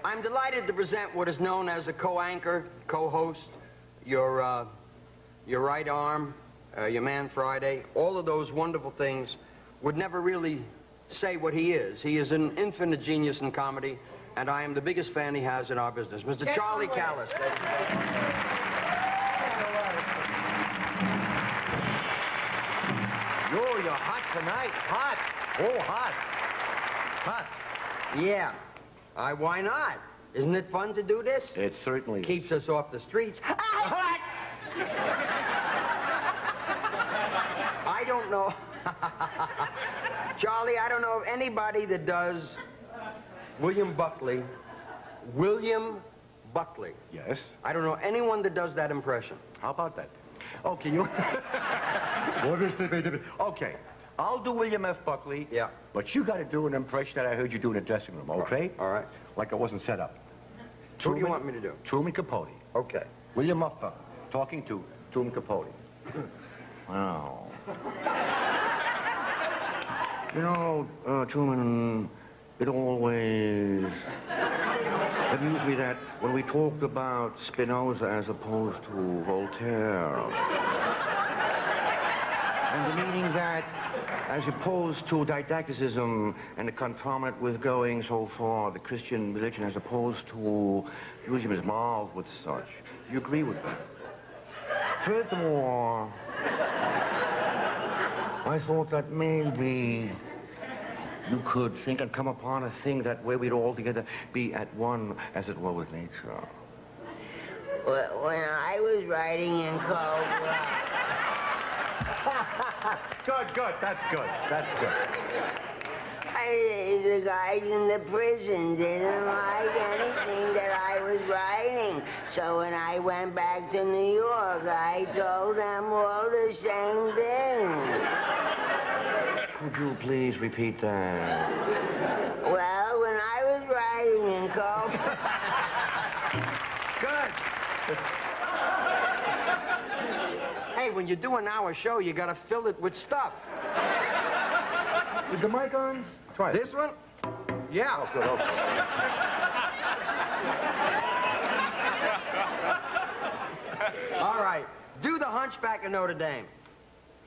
I'm delighted to present what is known as a co-anchor, co-host, your right arm, your man Friday. All of those wonderful things would never really say what he is. He is an infinite genius in comedy, and I am the biggest fan he has in our business. Mr. Charlie Callas. Yo, you're hot tonight. Hot. Oh, hot. Hot. Yeah. Why not? Isn't it fun to do this? It certainly keeps us off the streets. I don't know. Charlie, I don't know of anybody that does William Buckley. William Buckley. Yes? I don't know anyone that does that impression. How about that? Okay, you... What is the... Okay, I'll do William F. Buckley. Yeah. But you got to do an impression that I heard you do in the dressing room, okay? All right. Like it wasn't set up. Who do you want me to do? Truman Capote. Okay. William F. Buckley, talking to Truman Capote. Wow. You know, Truman, it always amused me that when we talked about Spinoza as opposed to Voltaire, and the meaning that as opposed to didacticism and the concomitant with going so far, the Christian religion as opposed to using his mouth with such. Do you agree with that? Furthermore, I thought that maybe you could think and come upon a thing that where we'd all together be at one, as it were, with nature. When I was writing in Cobra... Good, that's good, that's good. The guys in the prison didn't like anything that I was writing. So when I went back to New York, I told them all the same thing. Could you please repeat that? Well, when I was writing in Cobra... Good. Hey, when you do an hour show, you gotta fill it with stuff. Is the mic on? Try it. This one? Yeah. Oh, good, okay. All right. Do the Hunchback of Notre Dame.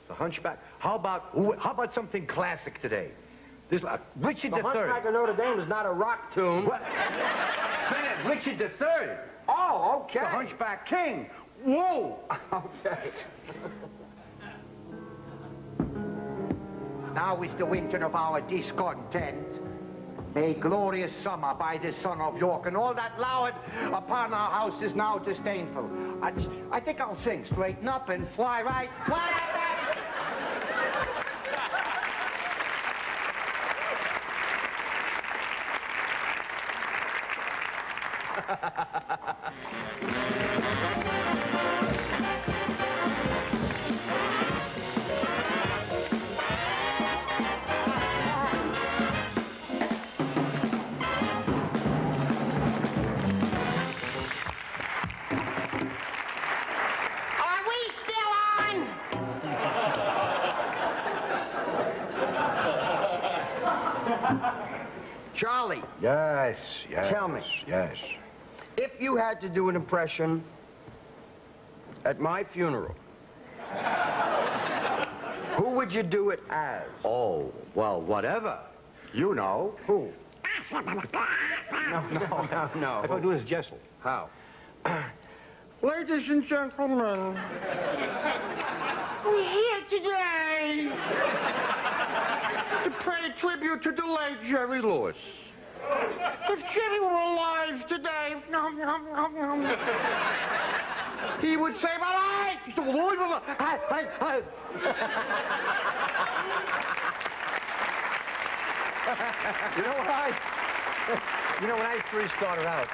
The Hunchback? How about something classic today? This Richard III. The Hunchback of Notre Dame is not a rock tune. What? Man, Richard III. Oh, okay. The Hunchback King. Whoa! Okay. Now is the winter of our discontent. A glorious summer by the son of York, and all that lowered upon our house is now disdainful. I think I'll sing, straighten up and fly right. Charlie. Yes. Tell me. Yes. If you had to do an impression at my funeral, who would you do it as? Oh, well, whatever. You know. Who? No. No. If I do this, Jessel. How? Ladies and gentlemen, we're here today to pay tribute to the late Jerry Lewis. If Jerry were alive today, he would save my life. You know, when I first started out,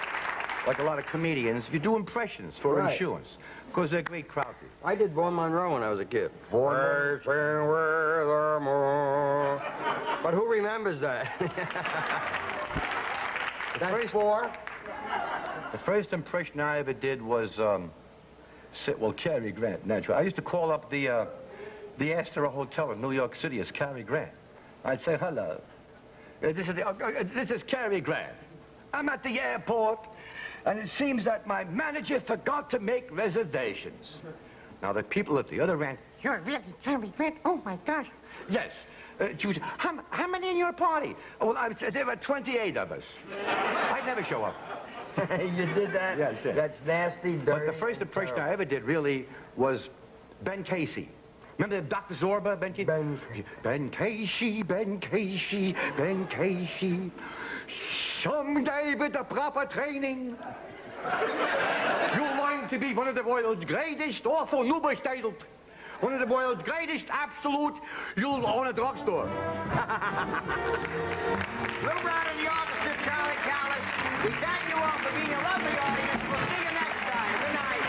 like a lot of comedians, you do impressions for insurance, because they're great crowd people. I did Vaughn Monroe when I was a kid. Vaughn Monroe. But who remembers that? That's four. The first impression I ever did was, Cary Grant, naturally. I used to call up the Astor Hotel in New York City as Cary Grant. I'd say, hello. This is Cary Grant. I'm at the airport, and it seems that my manager forgot to make reservations. Now, the people at the other end... You're really Jeremy Grant? Oh, my gosh. Yes. Choose, how many in your party? Oh, well, there were 28 of us. I'd never show up. You did that? Yes, yes. That's nasty, dirty. But the first impression I ever did, really, was Ben Casey. Remember Dr. Zorba, Ben Casey? Ben Casey, Ben Casey, Ben Casey. Someday with the proper training, you'll learn to be one of the world's greatest, awful Nuberstadelt. One of the world's greatest, absolute, you'll own a drugstore. Lou Brown and the Orchestra, Charlie Callas. We thank you all for being a lovely audience. We'll see you next time. Good night.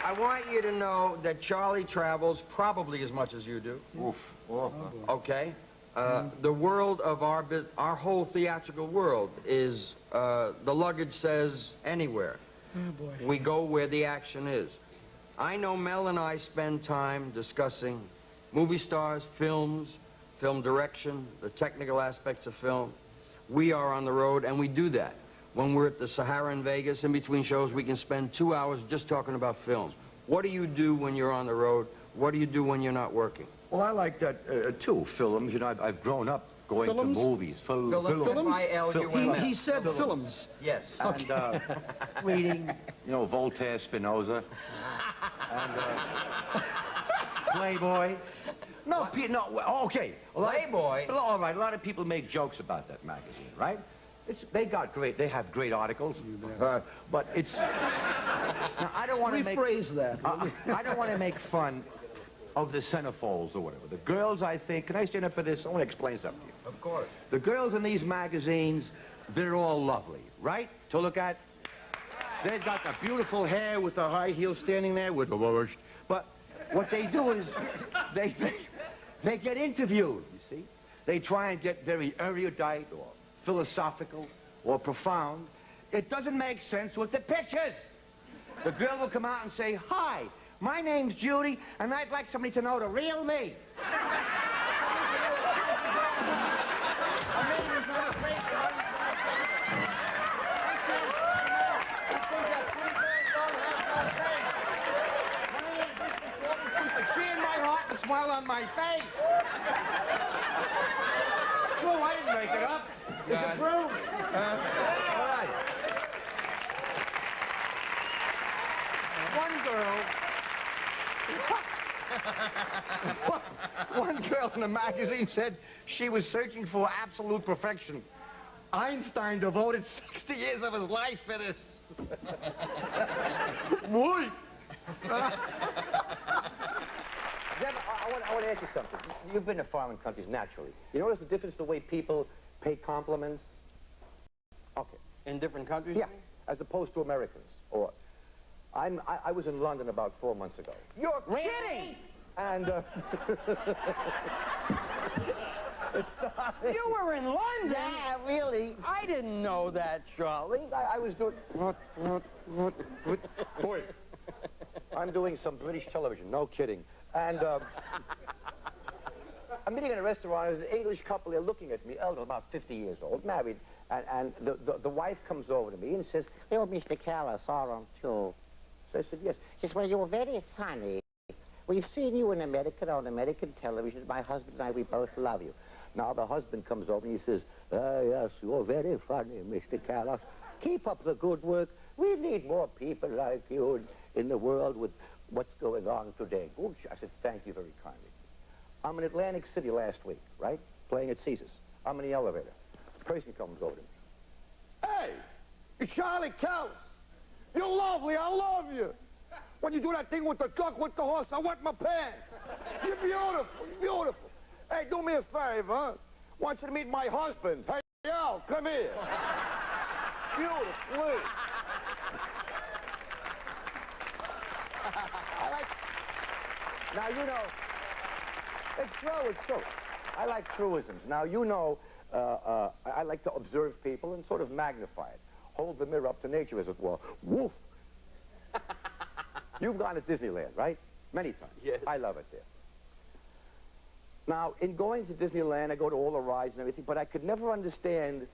I want you to know that Charlie travels probably as much as you do. Oof. Oh. Okay? The world of our whole theatrical world is, the luggage says anywhere. Oh, boy. We go where the action is. I know Mel and I spend time discussing movie stars, films, film direction, the technical aspects of film. We are on the road, and we do that. When we're at the Sahara in Vegas, in between shows, we can spend 2 hours just talking about film. What do you do when you're on the road? What do you do when you're not working? Well, I like that, too, films. You know, I've grown up going to movies. Films? He said films. Yes. And reading, you know, Voltaire, Spinoza. And Playboy. No, okay. Playboy? All right, a lot of people make jokes about that magazine, right? They have great articles. But it's... Now, I don't want to make... Rephrase that. I don't want to make fun of the centerfolds or whatever. The girls, I think... Can I stand up for this? I want to explain something to you. Of course. The girls in these magazines, they're all lovely, right? To look at. They've got the beautiful hair with the high heels standing there with the worst. But what they do is they get interviewed, you see. They try and get very erudite or philosophical or profound. It doesn't make sense with the pictures. The girl will come out and say, "Hi, my name's Judy, and I'd like somebody to know the real me." Smile on my face. True, I didn't make it up. Is it true? All right. One girl in the magazine said she was searching for absolute perfection. Einstein devoted 60 years of his life for this. Boy. I want to ask you something. You've been to foreign countries, naturally. You notice the difference the way people pay compliments? Okay. In different countries? Yeah, as opposed to Americans. Or, I was in London about 4 months ago. You're kidding! And, You were in London? Yeah, really. I didn't know that, Charlie. I was doing... Boy, I'm doing some British television, no kidding. And I'm meeting in a restaurant. There's an English couple. They're looking at me, elder, about 50 years old, married. And the wife comes over to me and says, You're Mr. Callas, aren't you? so I said, yes. She says, well, you're very funny. We've seen you in America on American television. My husband and I, we both love you. Now the husband comes over and he says, yes, you're very funny, Mr. Callas. Keep up the good work. We need more people like you in the world with what's going on today. Ooh, I said, thank you very kindly. I'm in Atlantic City last week, right? Playing at Caesars. I'm in the elevator. A person comes over to me. Hey, it's Charlie Callas. You're lovely. I love you. When you do that thing with the duck, with the horse, I wet my pants. You're beautiful. You're beautiful. Hey, do me a favor, huh? Want you to meet my husband. Hey, Al, come here. Beautiful. Please. Now, you know, it's true. I like truisms. Now, you know, I like to observe people and sort of magnify it. Hold the mirror up to nature, as it were. Woof. You've gone to Disneyland, right? Many times. Yes. I love it there. Now, in going to Disneyland, I go to all the rides and everything, but I could never understand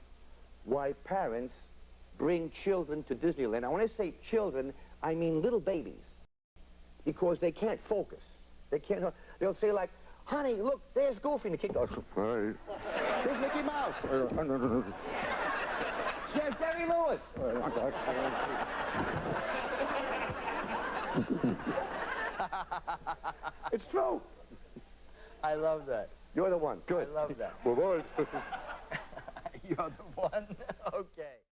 why parents bring children to Disneyland. Now, when I say children, I mean little babies, because they can't focus. They can't. They'll say like, "Honey, look, there's Goofy," and the kid goes, "Hey, there's Mickey Mouse." There's Jerry Lewis. It's true. I love that. You're the one. Good. I love that. Well, You're the one? Okay.